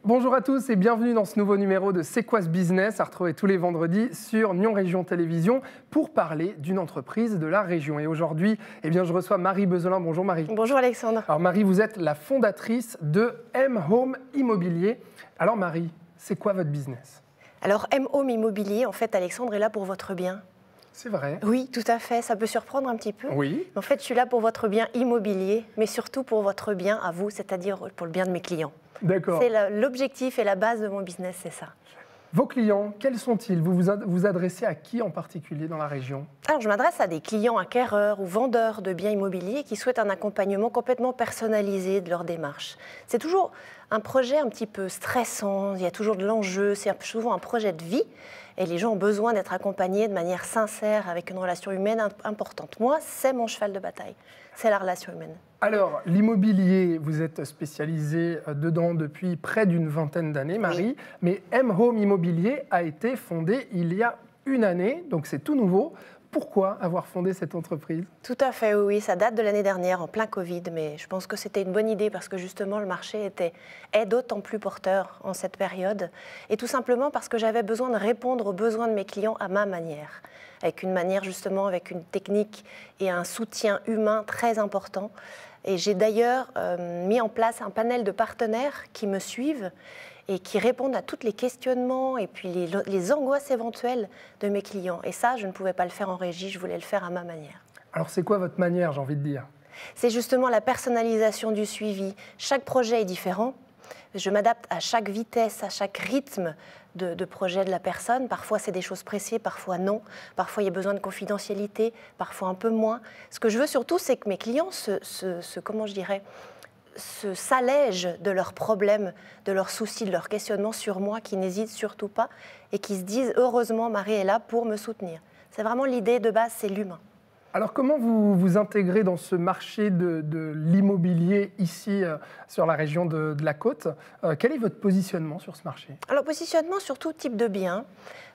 Bonjour à tous et bienvenue dans ce nouveau numéro de C'est quoi ce business, à retrouver tous les vendredis sur Nyon Région Télévision pour parler d'une entreprise de la région. Et aujourd'hui, je reçois Marie Bezelin. Bonjour Marie. Bonjour Alexandre. Alors Marie, vous êtes la fondatrice de M-Home Immobilier. Alors Marie, c'est quoi votre business? Alors M-Home Immobilier, en fait Alexandre est là pour votre bien. C'est vrai. Oui, tout à fait. Ça peut surprendre un petit peu. Oui. En fait, je suis là pour votre bien immobilier, mais surtout pour votre bien à vous, c'est-à-dire pour le bien de mes clients. D'accord. C'est l'objectif et la base de mon business, c'est ça. Vos clients, quels sont-ils? Vous vous adressez à qui en particulier dans la région? Alors, je m'adresse à des clients acquéreurs ou vendeurs de biens immobiliers qui souhaitent un accompagnement complètement personnalisé de leur démarche. C'est toujours un projet un petit peu stressant, il y a toujours de l'enjeu, c'est souvent un projet de vie et les gens ont besoin d'être accompagnés de manière sincère avec une relation humaine importante. Moi, c'est mon cheval de bataille, c'est la relation humaine. Alors, l'immobilier, vous êtes spécialisé dedans depuis près d'une vingtaine d'années, Marie, oui. Mais M-Home Immobilier a été fondé il y a une année, donc c'est tout nouveau. Pourquoi avoir fondé cette entreprise? Tout à fait, oui, ça date de l'année dernière, en plein Covid, mais je pense que c'était une bonne idée parce que justement le marché est d'autant plus porteur en cette période, et tout simplement parce que j'avais besoin de répondre aux besoins de mes clients à ma manière, avec une technique et un soutien humain très important. Et j'ai d'ailleurs mis en place un panel de partenaires qui me suivent et qui répondent à tous les questionnements et puis les angoisses éventuelles de mes clients. Et ça, je ne pouvais pas le faire en régie, je voulais le faire à ma manière. Alors, c'est quoi votre manière, j'ai envie de dire? C'est justement la personnalisation du suivi. Chaque projet est différent. Je m'adapte à chaque vitesse, à chaque rythme de projet de la personne. Parfois, c'est des choses précises, parfois non. Parfois, il y a besoin de confidentialité, parfois un peu moins. Ce que je veux surtout, c'est que mes clients s'allègent de leurs problèmes, de leurs soucis, de leurs questionnements sur moi, qui n'hésitent surtout pas et qui se disent « Heureusement, Marie est là pour me soutenir ». C'est vraiment l'idée de base, c'est l'humain. Alors, comment vous vous intégrez dans ce marché de l'immobilier ici, sur la région de la Côte? Quel est votre positionnement sur ce marché? Alors, positionnement sur tout type de biens,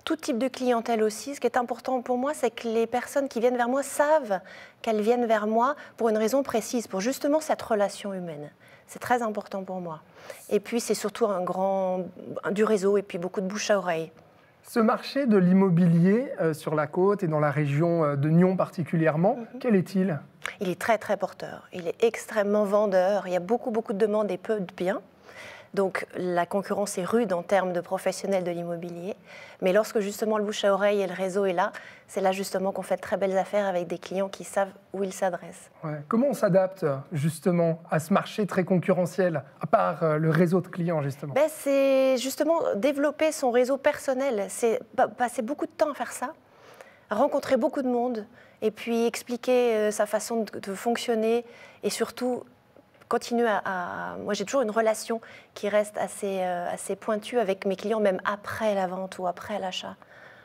tout type de clientèle aussi. Ce qui est important pour moi, c'est que les personnes qui viennent vers moi savent qu'elles viennent vers moi pour une raison précise, pour justement cette relation humaine. C'est très important pour moi. Et puis, c'est surtout du réseau et puis beaucoup de bouche à oreille. Ce marché de l'immobilier sur la Côte et dans la région de Nyon particulièrement, quel est-il? Il est très, très porteur. Il est extrêmement vendeur. Il y a beaucoup, beaucoup de demandes et peu de biens. Donc, la concurrence est rude en termes de professionnels de l'immobilier. Mais lorsque justement le bouche à oreille et le réseau est là, c'est là justement qu'on fait de très belles affaires avec des clients qui savent où ils s'adressent. Ouais. Comment on s'adapte justement à ce marché très concurrentiel, à part le réseau de clients justement? C'est justement développer son réseau personnel. C'est passer beaucoup de temps à faire ça, rencontrer beaucoup de monde et puis expliquer sa façon de fonctionner et surtout continuer Moi, j'ai toujours une relation qui reste assez pointue avec mes clients, même après la vente ou après l'achat,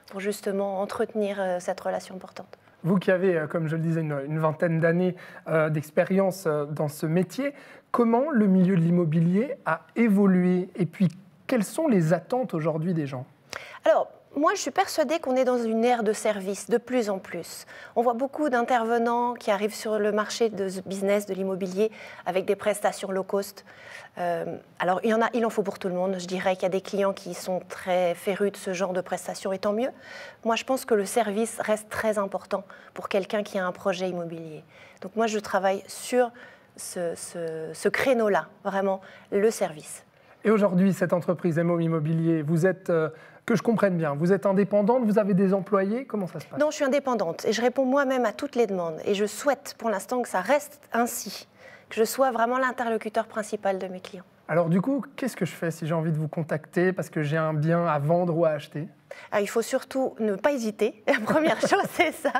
pour justement entretenir cette relation importante. Vous qui avez, comme je le disais, une vingtaine d'années d'expérience dans ce métier, comment le milieu de l'immobilier a évolué? Et puis, quelles sont les attentes aujourd'hui des gens? Alors, moi, je suis persuadée qu'on est dans une ère de service de plus en plus. On voit beaucoup d'intervenants qui arrivent sur le marché de ce business de l'immobilier avec des prestations low cost. Alors, il en faut pour tout le monde. Je dirais qu'il y a des clients qui sont très férus de ce genre de prestations, et tant mieux. Moi, je pense que le service reste très important pour quelqu'un qui a un projet immobilier. Donc, moi, je travaille sur ce créneau-là, vraiment, le service. Et aujourd'hui, cette entreprise M-Home Immobilier, vous êtes... Que je comprenne bien, vous êtes indépendante, vous avez des employés, comment ça se passe? Non, je suis indépendante et je réponds moi-même à toutes les demandes. Et je souhaite pour l'instant que ça reste ainsi, que je sois vraiment l'interlocuteur principal de mes clients. Alors du coup, qu'est-ce que je fais si j'ai envie de vous contacter parce que j'ai un bien à vendre ou à acheter? Il faut surtout ne pas hésiter. La première chose, c'est ça.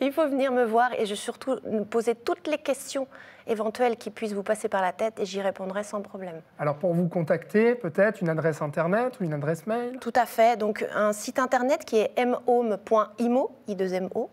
Il faut venir me voir et surtout poser toutes les questions éventuelles qui puissent vous passer par la tête et j'y répondrai sans problème. Alors pour vous contacter, peut-être une adresse internet ou une adresse mail? Tout à fait. Donc un site internet qui est mhome.imo, I2MO,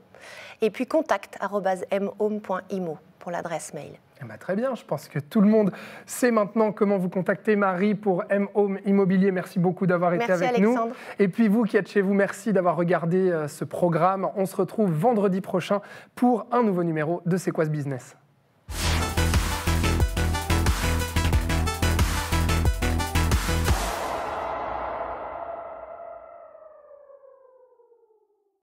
et puis contact@mhome.imo pour l'adresse mail. Eh bien, très bien, je pense que tout le monde sait maintenant comment vous contacter, Marie, pour M-Home Immobilier. Merci beaucoup d'avoir été avec Alexandre. nous. Et puis vous qui êtes chez vous, merci d'avoir regardé ce programme. On se retrouve vendredi prochain pour un nouveau numéro de C'est quoi ce business?